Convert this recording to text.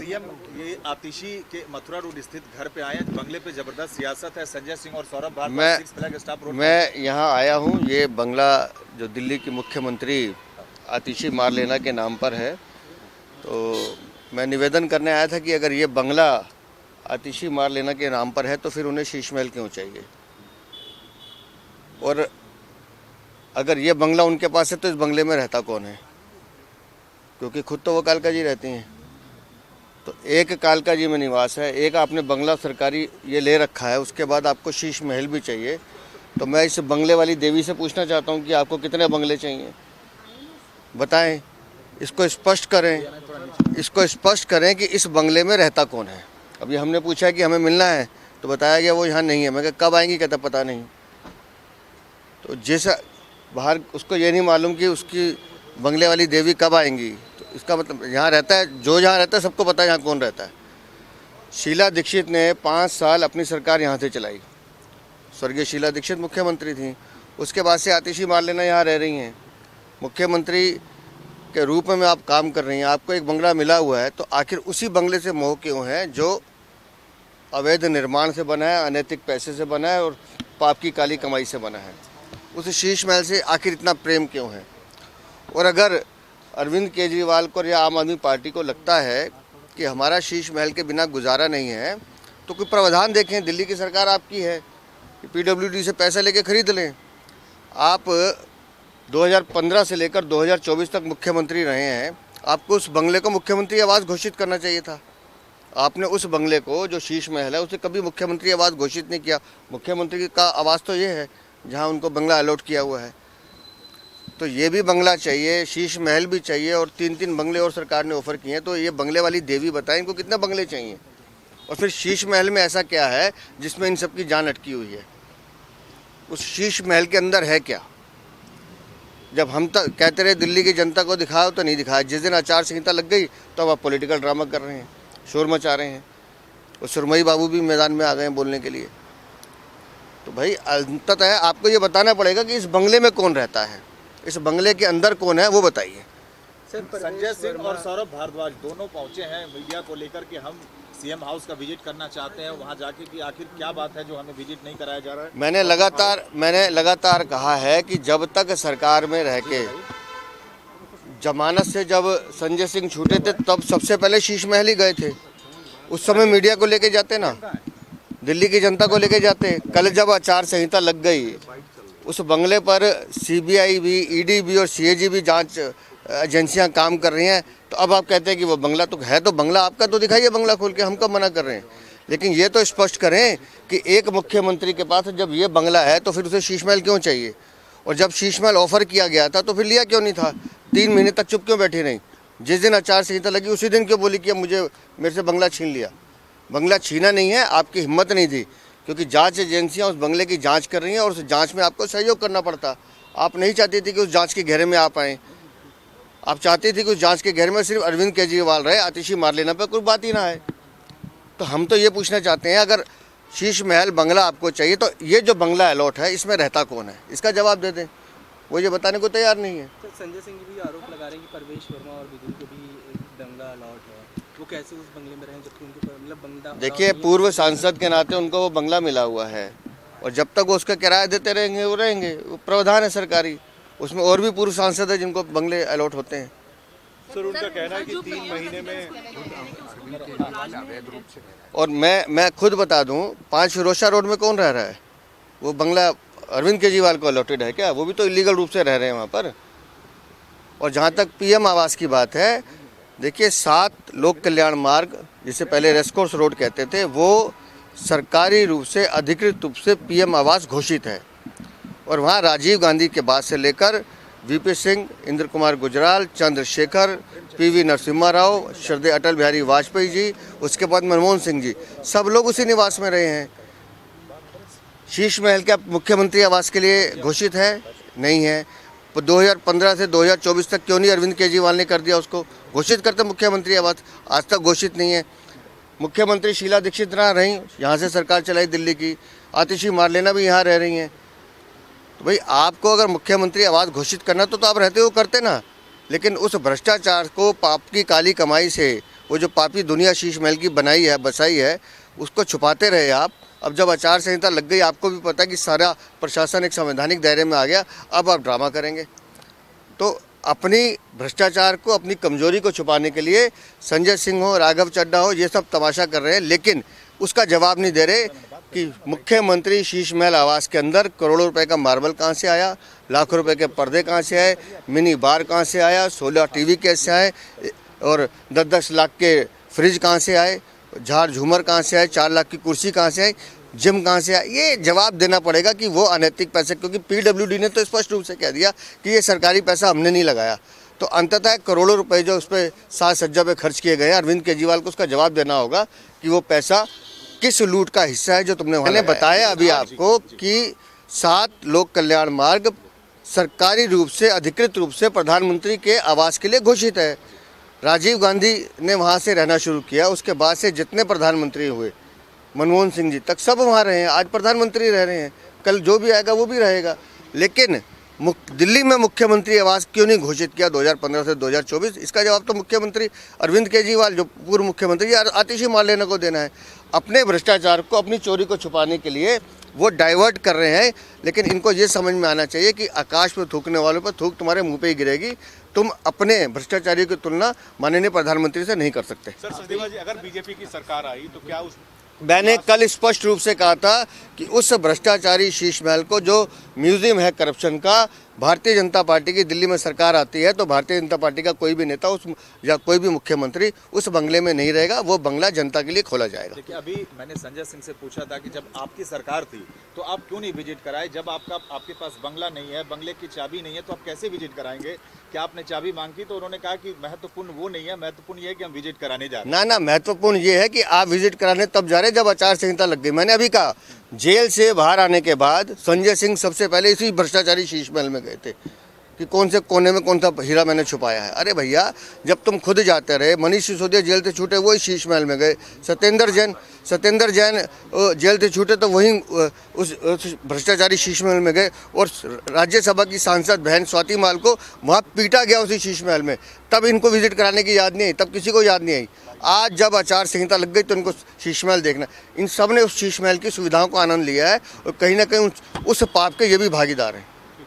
CM ये आतिशी के Mathura road स्थित घर पे आए हैं, बंगले पे जबरदस्त सियासत है। संजय सिंह और Saurabh Bhardwaj 6 flag staff road मैं यहाँ आया हूँ। ये बंगला जो दिल्ली की मुख्यमंत्री आतिशी मारलेना के नाम पर है, तो मैं निवेदन करने आया था कि अगर ये बंगला आतिशी मारलेना के नाम पर है तो फिर उन्हें शीश महल क्यों चाहिए, और अगर ये बंगला उनके पास है तो इस बंगले में रहता कौन है, क्योंकि खुद तो वो कालका जी रहती हैं। तो एक कालका जी में निवास है, एक आपने बंगला सरकारी ये ले रखा है, उसके बाद आपको शीश महल भी चाहिए। तो मैं इस बंगले वाली देवी से पूछना चाहता हूँ कि आपको कितने बंगले चाहिए, बताएं, इसको स्पष्ट करें, इसको स्पष्ट करें कि इस बंगले में रहता कौन है। अभी हमने पूछा कि हमें मिलना है तो बताया गया वो यहाँ नहीं है। मैं कहा कब आएंगी, कहता पता नहीं। तो जैसा बाहर उसको ये नहीं मालूम कि उसकी बंगले वाली देवी कब आएंगी, तो इसका मतलब यहाँ रहता है, जो यहाँ रहता है सबको पता है यहाँ कौन रहता है। शीला दीक्षित ने 5 साल अपनी सरकार यहाँ से चलाई, स्वर्गीय शीला दीक्षित मुख्यमंत्री थी। उसके बाद से आतिशी मारलेना यहाँ रह रही हैं, मुख्यमंत्री के रूप में आप काम कर रही हैं। आपको एक बंगला मिला हुआ है तो आखिर उसी बंगले से मोह क्यों है जो अवैध निर्माण से बना है, अनैतिक पैसे से बना है और पाप की काली कमाई से बना है। उस शीश महल से आखिर इतना प्रेम क्यों है। और अगर अरविंद केजरीवाल को या आम आदमी पार्टी को लगता है कि हमारा शीश महल के बिना गुजारा नहीं है तो कोई प्रावधान देखें। दिल्ली की सरकार आपकी है, PWD से पैसा लेके खरीद लें। आप 2015 से लेकर 2024 तक मुख्यमंत्री रहे हैं, आपको उस बंगले को मुख्यमंत्री आवास घोषित करना चाहिए था। आपने उस बंगले को जो शीश महल है उसे कभी मुख्यमंत्री आवास घोषित नहीं किया। मुख्यमंत्री का आवास तो ये है जहां उनको बंगला अलॉट किया हुआ है। तो ये भी बंगला चाहिए, शीश महल भी चाहिए, और 3-3 बंगले और सरकार ने ऑफर किए हैं। तो ये बंगले वाली देवी बताएं इनको कितने बंगले चाहिए, और फिर शीश महल में ऐसा क्या है जिसमें इन सब की जान अटकी हुई है। उस शीश महल के अंदर है क्या। जब हम तक कहते रहे दिल्ली की जनता को दिखाओ तो नहीं दिखाया। जिस दिन आचार संहिता लग गई तो अब आप पॉलिटिकल ड्रामा कर रहे हैं, शोर मचा रहे हैं। और सुरमई बाबू भी मैदान में आ गए हैं बोलने के लिए। तो भाई अंततः आपको ये बताना पड़ेगा कि इस बंगले में कौन रहता है, इस बंगले के अंदर कौन है, वो बताइए। संजय सिंह और सौरभ भारद्वाज दोनों पहुंचे हैं मीडिया को लेकर कि हम सीएम हाउस का विजिट करना चाहते हैं, वहां जाके कि आखिर क्या बात है जो हमें विजिट नहीं कराया जा रहा है। मैंने लगातार कहा है कि जब तक सरकार में रह के, जमानत से जब संजय सिंह छूटे थे तब सबसे पहले शीश महल ही गए थे। उस समय मीडिया को लेके जाते ना, दिल्ली की जनता को लेके जाते। कल जब आचार संहिता लग गई, उस बंगले पर CBI भी, ED भी और CAG भी जांच एजेंसियां काम कर रही हैं। तो अब आप कहते हैं कि वो बंगला तो है, तो बंगला आपका तो दिखाइए बंगला खोल के, हम कब मना कर रहे हैं। लेकिन ये तो स्पष्ट करें कि एक मुख्यमंत्री के पास जब ये बंगला है तो फिर उसे शीश महल क्यों चाहिए, और जब शीश महल ऑफर किया गया था तो फिर लिया क्यों नहीं था। 3 महीने तक चुप क्यों बैठी रही। जिस दिन आचार संहिता लगी उसी दिन क्यों बोली कि मुझे मेरे से बंगला छीन लिया। बंगला छीना नहीं है, आपकी हिम्मत नहीं थी, क्योंकि जांच एजेंसियां उस बंगले की जांच कर रही हैं और उस जांच में आपको सहयोग करना पड़ता। आप नहीं चाहती थी कि उस जांच के घेरे में आप आएँ। आप चाहती थी कि उस जांच के घेरे में सिर्फ अरविंद केजरीवाल रहे, आतिशी मारलेना पे कोई बात ही ना आए। तो हम तो ये पूछना चाहते हैं, अगर शीश महल बंगला आपको चाहिए तो ये जो बंगला अलॉट है इसमें रहता कौन है, इसका जवाब दे दें। वो ये बताने को तैयार नहीं है। तो संजय सिंह भी आरोप लगा रहे हैं कि परवेश वर्मा और विदुर को भी एक बंगला अलॉट है, वो कैसे उस बंगले में रहें जबकि उनको मतलब बंगला। देखिए, पूर्व सांसद के नाते उनको वो बंगला मिला हुआ है, और जब तक वो उसका किराया देते रहेंगे वो रहेंगे। वो प्रावधान है सरकारी, उसमें और भी पूर्व सांसद है जिनको बंगले अलॉट होते हैं। सर, उनका कहना है कि 3 महीने में, और मैं खुद बता दूं, 5 फिरोजशाह रोड में कौन रह रहा है। वो बंगला अरविंद केजरीवाल को अलॉटेड है क्या, वो भी तो इलीगल रूप से रह रहे हैं वहाँ पर। और जहाँ तक PM आवास की बात है, देखिए 7 लोक कल्याण मार्ग, जिसे पहले रेसकोर्स रोड कहते थे, वो सरकारी रूप से अधिकृत रूप से PM आवास घोषित है। और वहाँ राजीव गांधी के बाद से लेकर VP सिंह, इंद्र कुमार गुजराल, चंद्रशेखर, PV नरसिम्हा राव, श्रद्धेय अटल बिहारी वाजपेयी जी, उसके बाद मनमोहन सिंह जी, सब लोग उसी निवास में रहे हैं। शीश महल क्या मुख्यमंत्री आवास के लिए घोषित है? नहीं है। 2015 से 2024 तक क्यों नहीं अरविंद केजरीवाल ने कर दिया उसको घोषित करते मुख्यमंत्री आवास, आज तक घोषित नहीं है। मुख्यमंत्री शीला दीक्षित रहा रही, यहाँ से सरकार चलाई दिल्ली की, आतिशी मारलेना भी यहाँ रह रही हैं। तो भाई आपको अगर मुख्यमंत्री आवास घोषित करना तो आप रहते हो करते ना, लेकिन उस भ्रष्टाचार को, पाप की काली कमाई से वो जो पापी दुनिया शीश महल की बनाई है, बसाई है, उसको छुपाते रहे आप। अब जब आचार संहिता लग गई, आपको भी पता कि सारा प्रशासन एक संवैधानिक दायरे में आ गया, अब आप ड्रामा करेंगे। तो अपनी भ्रष्टाचार को, अपनी कमजोरी को छुपाने के लिए संजय सिंह हो, राघव चड्ढा हो, ये सब तमाशा कर रहे हैं, लेकिन उसका जवाब नहीं दे रहे कि मुख्यमंत्री शीश महल आवास के अंदर करोड़ों रुपए का मार्बल कहाँ से आया, लाखों रुपए के पर्दे कहाँ से आए, मिनी बार कहाँ से आया, 16 टीवी कैसे आए और 10-10 लाख के फ्रिज कहाँ से आए, झाड़ झूमर कहाँ से आए, 4 लाख की कुर्सी कहाँ से आई, जिम कहाँ से आया। ये जवाब देना पड़ेगा कि वो अनैतिक पैसे, क्योंकि पीडब्ल्यूडी ने तो स्पष्ट रूप से कह दिया कि ये सरकारी पैसा हमने नहीं लगाया। तो अंततः करोड़ों रुपए जो उस पर साज सज्जा पे खर्च किए गए, अरविंद केजरीवाल को उसका जवाब देना होगा कि वो पैसा किस लूट का हिस्सा है जो तुमने। मैंने बताया अभी आपको कि 7 लोक कल्याण मार्ग सरकारी रूप से, अधिकृत रूप से प्रधानमंत्री के आवास के लिए घोषित है। राजीव गांधी ने वहाँ से रहना शुरू किया, उसके बाद से जितने प्रधानमंत्री हुए, मनमोहन सिंह जी तक, सब वहाँ रहे हैं, आज प्रधानमंत्री रह रहे हैं, कल जो भी आएगा वो भी रहेगा। लेकिन दिल्ली में मुख्यमंत्री आवास क्यों नहीं घोषित किया 2015 से 2024? इसका जवाब तो मुख्यमंत्री अरविंद केजरीवाल, जो पूर्व मुख्यमंत्री, आतिशी मार्लेना को देना है। अपने भ्रष्टाचार को, अपनी चोरी को छुपाने के लिए वो डाइवर्ट कर रहे हैं। लेकिन इनको ये समझ में आना चाहिए कि आकाश पर थूकने वालों पर थूक तुम्हारे मुंह पे ही गिरेगी। तुम अपने भ्रष्टाचारी की तुलना माननीय प्रधानमंत्री से नहीं कर सकते। सर सचदेवा जी, अगर बीजेपी की सरकार आई तो क्या उस मैंने कल स्पष्ट रूप से कहा था कि उस भ्रष्टाचारी शीश महल को, जो म्यूजियम है करप्शन का, भारतीय जनता पार्टी की दिल्ली में सरकार आती है तो भारतीय जनता पार्टी का कोई भी नेता उस या कोई भी मुख्यमंत्री उस बंगले में नहीं रहेगा। वो बंगला जनता के लिए खोला जाएगा। देखिए, अभी मैंने संजय सिंह से पूछा था कि जब आपकी सरकार थी तो आप क्यों नहीं विजिट कराए? जब आपके पास बंगला नहीं है, बंगले की चाबी नहीं है, तो आप कैसे विजिट कराएंगे? क्या आपने चाबी मांगी? तो उन्होंने कहा कि महत्वपूर्ण वो नहीं है, महत्वपूर्ण ये है कि हम विजिट कराने जा रहे हैं। ना, महत्वपूर्ण ये है कि आप विजिट कराने तब जा रहे जब आचार संहिता लग गई। मैंने अभी कहा, जेल से बाहर आने के बाद संजय सिंह सबसे पहले इसी भ्रष्टाचारी शीश महल में गए थे कि कौन से कोने में कौन सा हीरा मैंने छुपाया है। अरे भैया, जब तुम खुद जाते रहे, मनीष सिसोदिया जेल से छूटे वही शीश महल में गए, सत्येंद्र जैन जेल से छूटे तो वहीं उस भ्रष्टाचारी शीश महल में गए, और राज्यसभा की सांसद बहन स्वाति माल को वहाँ पीटा गया उसी शीश महल में। तब इनको विजिट कराने की याद नहीं आई, तब किसी को याद नहीं आई। आज जब आचार संहिता लग गई तो इनको शीश महल देखना। इन सब ने उस शीश महल की सुविधाओं को आनंद लिया है और कहीं ना कहीं उस पाप के ये भी भागीदार हैं।